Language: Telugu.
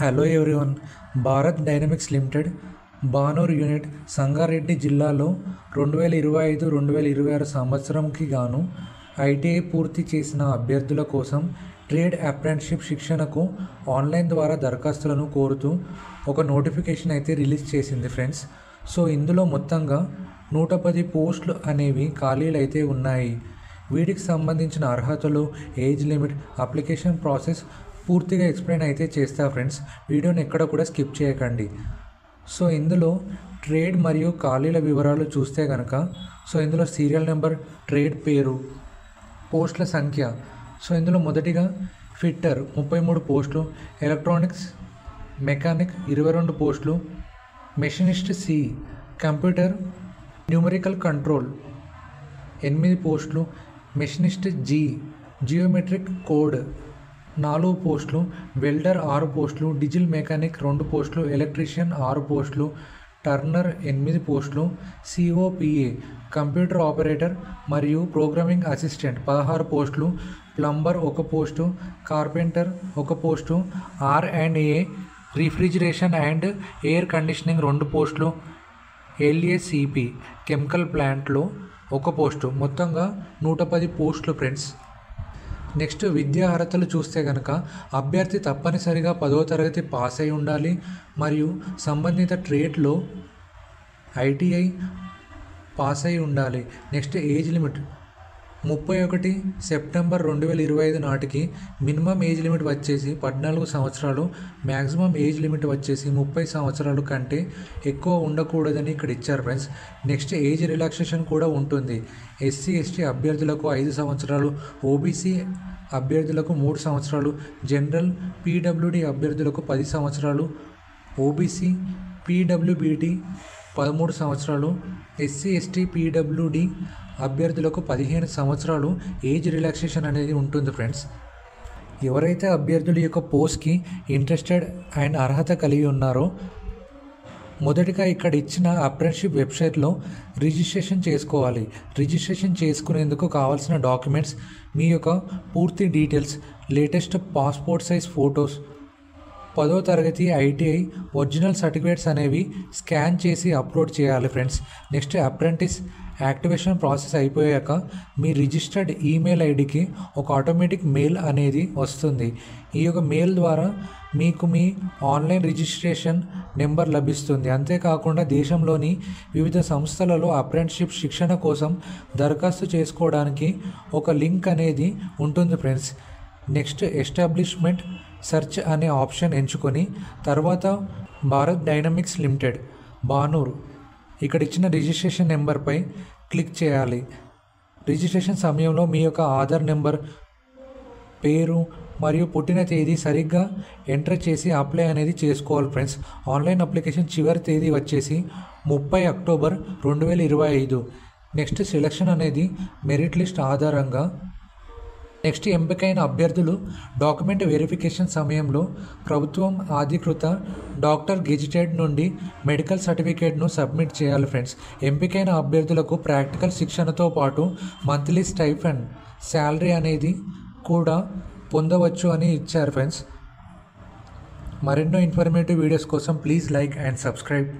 Hello everyone. Bharat dynamics limited Banur unit Sangareddy జిల్లాలో 2025-2026 సంవత్సరంకి గాను ఐటీఐ పూర్తి చేసిన అభ్యర్థుల కోసం ట్రేడ్ అప్రెంటిస్షిప్ శిక్షణకు ఆన్లైన్ ద్వారా దరఖాస్తులను కోరుతూ ఒక నోటిఫికేషన్ అయితే రిలీజ్ చేసింది ఫ్రెండ్స్. సో ఇందులో మొత్తంగా 110 పోస్టులు అనేవి ఖాళీలు అయితే ఉన్నాయి. వీటికి సంబంధించిన అర్హతలు, ఏజ్ లిమిట్, అప్లికేషన్ ప్రాసెస్ పూర్తిగా ఎక్స్ప్లెయిన్ అయితే చేస్తా ఫ్రెండ్స్. వీడియోని ఎక్కడ కూడా స్కిప్ చేయకండి. సో ఇందులో ట్రేడ్ మరియు ఖాళీల వివరాలు చూస్తే కనుక ఇందులో సీరియల్ నెంబర్, ట్రేడ్ పేరు, పోస్టుల సంఖ్య. ఇందులో మొదటిగా ఫిట్టర్ 33 పోస్టులు, ఎలక్ట్రానిక్స్ మెకానిక్ 22 పోస్టులు, machinist C, computer numerical control 8 పోస్టులు, మెషినిస్ట్ జి, జియోమెట్రిక్ కోడ్ 4 పోస్టులు, వెల్డర్ 6 పోస్టులు, డీజిల్ మెకానిక్ 2 పోస్టులు, ఎలక్ట్రీషియన్ 6 పోస్టులు, టర్నర్ 8 పోస్టులు, సిఓపిఏ కంప్యూటర్ ఆపరేటర్ మరియు ప్రోగ్రామింగ్ అసిస్టెంట్ 16 పోస్టులు, plumber 1 post, carpenter 1 post, R&A refrigeration and air conditioning 2 పోస్టులు, LACP కెమికల్ ప్లాంట్లో 1 పోస్టు. మొత్తంగా 110 పోస్టులు ఫ్రెండ్స్. నెక్స్ట్ విద్యా అర్హతలు చూస్తే కనుక అభ్యర్థి తప్పనిసరిగా 10వ తరగతి పాస్ అయి ఉండాలి మరియు సంబంధిత ట్రేడ్లో ఐటీఐ పాస్ అయి ఉండాలి. నెక్స్ట్ ఏజ్ లిమిట్ 31 సెప్టెంబర్ 2025 నాటికి మినిమం ఏజ్ లిమిట్ వచ్చేసి 14 సంవత్సరాలు, మ్యాక్సిమం ఏజ్ లిమిట్ వచ్చేసి 30 సంవత్సరాలు కంటే ఎక్కువ ఉండకూడదని ఇక్కడ ఇచ్చారు ఫ్రెండ్స్. నెక్స్ట్ ఏజ్ రిలాక్సేషన్ కూడా ఉంటుంది. SC/ST అభ్యర్థులకు 5 సంవత్సరాలు, ఓబీసీ అభ్యర్థులకు 3 సంవత్సరాలు, జనరల్ PWD అభ్యర్థులకు 10 సంవత్సరాలు, ఓబీసీ PWBD 13 సంవత్సరాలు, SC/ST PWD అభ్యర్థులకు 15 సంవత్సరాలు ఏజ్ రిలాక్సేషన్ అనేది ఉంటుంది ఫ్రెండ్స్. ఎవరైతే అభ్యర్థులు ఈ యొక్క పోస్ట్కి ఇంట్రెస్టెడ్ అండ్ అర్హత కలిగి ఉన్నారో మొదటిగా ఇక్కడ ఇచ్చిన అప్రెంటిస్షిప్ వెబ్సైట్లో రిజిస్ట్రేషన్ చేసుకోవాలి. రిజిస్ట్రేషన్ చేసుకునేందుకు కావాల్సిన డాక్యుమెంట్స్ మీ యొక్క పూర్తి details, latest passport size photos, 10వ తరగతి ఐటీఐ ఒరిజినల్ సర్టిఫికేట్స్ అనేవి స్కాన్ చేసి అప్లోడ్ చేయాలి friends. Next apprentice activation process అయిపోయాక మీ రిజిస్టర్డ్ ఈమెయిల్ ఐడికి ఒక ఆటోమేటిక్ మెయిల్ అనేది వస్తుంది. ఈ యొక్క మెయిల్ ద్వారా మీకు మీ ఆన్లైన్ రిజిస్ట్రేషన్ నెంబర్ లభిస్తుంది. అంతేకాకుండా దేశంలోని వివిధ సంస్థలలో అప్రెంటిస్షిప్ శిక్షణ కోసం దరఖాస్తు చేసుకోవడానికి ఒక లింక్ అనేది ఉంటుంది ఫ్రెండ్స్. నెక్స్ట్ ఎస్టాబ్లిష్మెంట్ సెర్చ్ అనే ఆప్షన్ ఎంచుకొని తర్వాత భారత్ డైనమిక్స్ లిమిటెడ్ బానూర్ ఇక్కడ ఇచ్చిన రిజిస్ట్రేషన్ నెంబర్పై క్లిక్ చేయాలి. రిజిస్ట్రేషన్ సమయంలో మీ యొక్క ఆధార్ నెంబర్, పేరు మరియు పుట్టిన తేదీ సరిగ్గా ఎంటర్ చేసి అప్లై అనేది చేసుకోవాలి ఫ్రెండ్స్. ఆన్లైన్ అప్లికేషన్ చివరి తేదీ వచ్చేసి 30 అక్టోబర్ 2025. నెక్స్ట్ సెలక్షన్ అనేది మెరిట్ లిస్ట్ ఆధారంగా. నెక్స్ట్ ఎంపికైన అభ్యర్థులు డాక్యుమెంట్ వెరిఫికేషన్ సమయంలో ప్రభుత్వం అధికృత డాక్టర్ గెజిటెడ్ నుండి మెడికల్ సర్టిఫికేట్ను సబ్మిట్ చేయాలి ఫ్రెండ్స్. ఎంపికైన అభ్యర్థులకు ప్రాక్టికల్ శిక్షణతో పాటు మంత్లీ స్టైఫండ్ శాలరీ అనేది కూడా పొందవచ్చు అని ఇచ్చారు ఫ్రెండ్స్. మరెన్నో ఇన్ఫర్మేటివ్ వీడియోస్ కోసం ప్లీజ్ లైక్ అండ్ సబ్స్క్రైబ్.